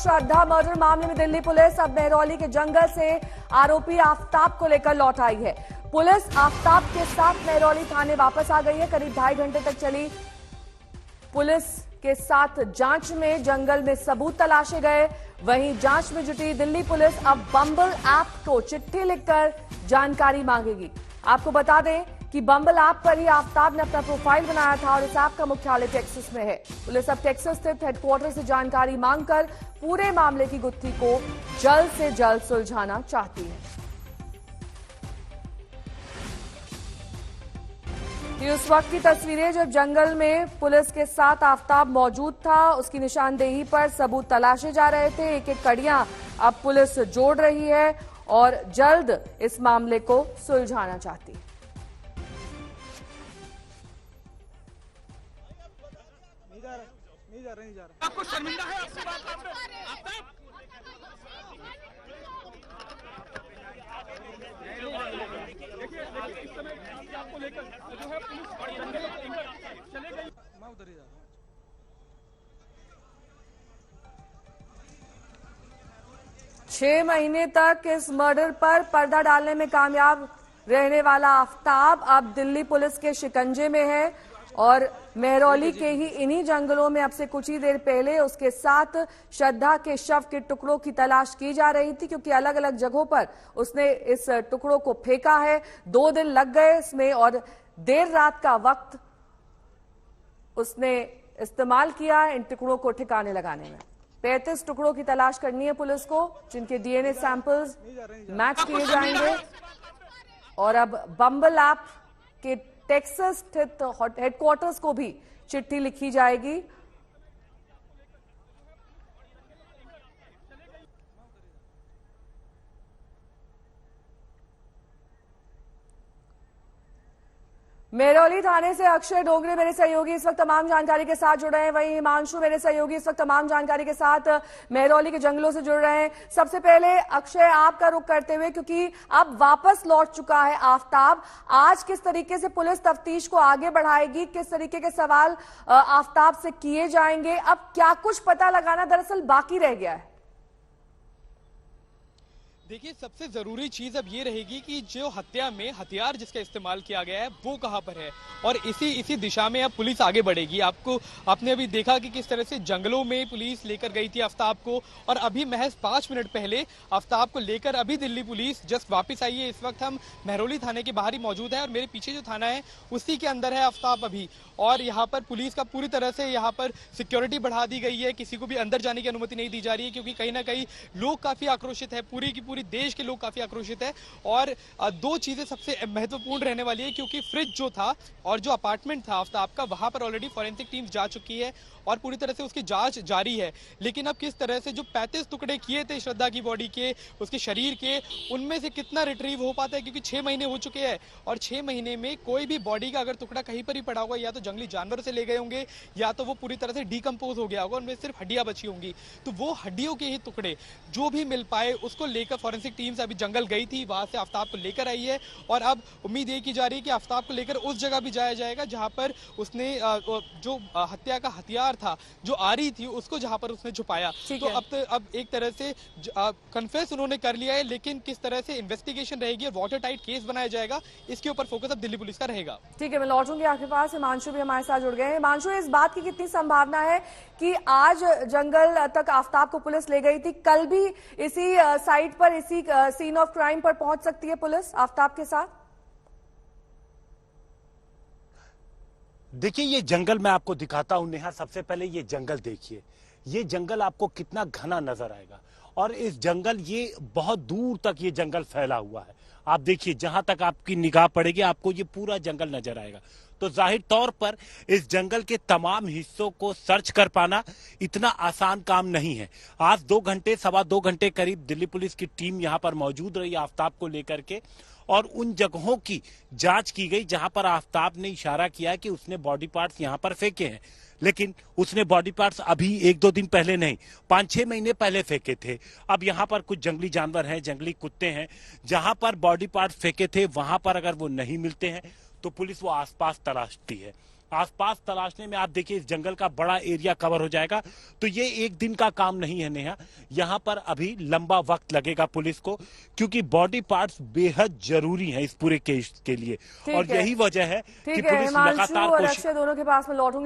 श्रद्धा murder मामले में Delhi police अब मेहरौली के जंगल से आरोपी आफ्ताब को लेकर लौट आई है। पुलिस आफ्ताब के साथ मेहरौली थाने वापस आ गई है। करीब 2.5 घंटे तक चली पुलिस के साथ जांच में जंगल में सबूत तलाशे गए। वहीं जांच में जुटी दिल्ली पुलिस अब बम्बल ऐप को चिट्ठी लिखकर जानकारी मांगेगी। आपको बता दें कि बम्बल ऐप पर ही आफ्ताब ने अपना प्रोफाइल बनाया था और इस ऐप का मुख्यालय टेक्सास में है। पुलिस अब टेक्सास स्थित हेडक्वार्टर से जानकारी मांगकर पूरे मामले की गुत्थी को जल्द से जल्द सुलझाना चाहती है। ये उस वक्त की तस्वीरें जब जंगल में पुलिस के साथ आफ्ताब मौजूद था। उसकी निशानदेही पर सबूत तलाशे जा रहे थे। एक एक कड़ियां अब पुलिस जोड़ रही है और जल्द इस मामले को सुलझाना चाहती है। नहीं जा रहा। आपको शर्मिंदा है आपसे बात कर रहे हैं? देखिए इस समय आपको लेकर जो है पुलिस चले गई। मैं उधर ही जा रहा हूँ। 6 महीने तक इस मर्डर पर पर्दा डालने में कामयाब रहने वाला आफ्ताब अब दिल्ली पुलिस के शिकंजे में है और मेहरौली के ही इन्हीं जंगलों में अब से कुछ ही देर पहले उसके साथ श्रद्धा के शव के टुकड़ों की तलाश की जा रही थी, क्योंकि अलग अलग जगहों पर उसने इस टुकड़ों को फेंका है। 2 दिन लग गए इसमें और देर रात का वक्त उसने इस्तेमाल किया इन टुकड़ों को ठिकाने लगाने में। 35 टुकड़ों की तलाश करनी है पुलिस को, जिनके डीएनए सैंपल्स मैच किए जाएंगे और अब बम्बल ऐप के टेक्सास स्थित हेडक्वार्टर्स को भी चिट्ठी लिखी जाएगी। मेहरौली थाने से अक्षय डोंगरे मेरे सहयोगी इस वक्त तमाम जानकारी के साथ जुड़ रहे हैं। वहीं हिमांशु मेरे सहयोगी इस वक्त तमाम जानकारी के साथ मेहरौली के जंगलों से जुड़ रहे हैं। सबसे पहले अक्षय, आपका रुख करते हुए, क्योंकि अब वापस लौट चुका है आफ्ताब, आज किस तरीके से पुलिस तफ्तीश को आगे बढ़ाएगी, किस तरीके के सवाल आफ्ताब से किए जाएंगे, अब क्या कुछ पता लगाना दरअसल बाकी रह गया है? देखिए, सबसे जरूरी चीज अब ये रहेगी कि जो हत्या में हथियार जिसका इस्तेमाल किया गया है वो कहां पर है और इसी दिशा में अब पुलिस आगे बढ़ेगी। आपने अभी देखा कि किस तरह से जंगलों में पुलिस लेकर गई थी आफ्ताब को और अभी महज 5 मिनट पहले आफ्ताब को लेकर अभी दिल्ली पुलिस जस्ट वापस आई है। इस वक्त हम मेहरौली थाने के बाहर ही मौजूद है और मेरे पीछे जो थाना है उसी के अंदर है आफ्ताब अभी, और यहाँ पर पुलिस का पूरी तरह से यहाँ पर सिक्योरिटी बढ़ा दी गई है। किसी को भी अंदर जाने की अनुमति नहीं दी जा रही है, क्योंकि कहीं ना कहीं लोग काफी आक्रोशित है, पूरी की पूरी देश के लोग काफी आक्रोशित है। और 2 चीजें सबसे महत्वपूर्ण रहने वाली है, क्योंकि फ्रिज जो था और जो अपार्टमेंट था आफ्ताब का, वहां पर ऑलरेडी फॉरेंसिक टीम जा चुकी है और पूरी तरह से उसकी जांच जारी है। लेकिन अब किस तरह से जो 35 टुकड़े किए थे श्रद्धा की बॉडी के, उसके शरीर के, उनमें से कितना रिट्रीव हो पाता है, क्योंकि 6 महीने हो चुके हैं और 6 महीने में कोई भी बॉडी का अगर टुकड़ा कहीं पर ही पड़ा होगा, या तो जंगली जानवर से ले गए होंगे या तो वो पूरी तरह से डिकम्पोज हो गया होगा, उनमें सिर्फ हड्डियां बची होंगी। तो वो हड्डियों के ही टुकड़े जो भी मिल पाए उसको लेकर फॉरेंसिक टीम अभी जंगल गई थी, वहां से आफ्ताब को लेकर आई है और अब उम्मीद ये की जा रही है कि आफ्ताब को लेकर उस जगह भी जाया जाएगा जहां पर उसने जो हत्या का हथियार था, जो आरी थी, उसको जहां पर उसने छुपाया। तो अब एक तरह से कन्फेस उन्होंने कर लिया है, लेकिन किस तरह से इन्वेस्टिगेशन रहेगी और वाटर टाइट केस बनाया जाएगा, इसके ऊपर फोकस अब दिल्ली पुलिस का रहेगा। ठीक है, मैं लौटूंगी आपके पास। हिमांशु भी हमारे साथ जुड़ गए हैं। हिमांशु, इस बात की कितनी संभावना है कि आज जंगल तक आफ्ताब को पुलिस ले गई थी, कल भी इसी साइट पर, इसी सीन ऑफ क्राइम पर पहुंच सकती है पुलिस आफ्ताब के साथ? देखिए, ये जंगल मैं आपको दिखाता हूं नेहा। सबसे पहले ये जंगल देखिए, ये जंगल आपको कितना घना नजर आएगा और इस जंगल, ये बहुत दूर तक ये जंगल फैला हुआ है। आप देखिए, जहां तक आपकी निगाह पड़ेगी आपको ये पूरा जंगल नजर आएगा। तो जाहिर तौर पर इस जंगल के तमाम हिस्सों को सर्च कर पाना इतना आसान काम नहीं है। आज 2 घंटे, 2.25 घंटे करीब दिल्ली पुलिस की टीम यहां पर मौजूद रही आफ्ताब को लेकर के और उन जगहों की जांच की गई जहां पर आफ्ताब ने इशारा किया कि उसने बॉडी पार्ट्स यहां पर फेंके हैं। लेकिन उसने बॉडी पार्ट्स अभी 1-2 दिन पहले नहीं, 5-6 महीने पहले फेंके थे। अब यहाँ पर कुछ जंगली जानवर हैं, जंगली कुत्ते हैं, जहां पर बॉडी पार्ट्स फेंके थे वहां पर अगर वो नहीं मिलते हैं तो पुलिस वो आसपास तलाशती है। आसपास तलाशने में आप देखिए इस जंगल का बड़ा एरिया कवर हो जाएगा। तो ये एक दिन का काम नहीं है नेहा, यहाँ पर अभी लंबा वक्त लगेगा पुलिस को, क्योंकि बॉडी पार्ट्स बेहद जरूरी हैं इस पूरे केस के लिए। और यही वजह है कि पुलिस लगातार और अक्षय दोनों के पास में लौटूंगी।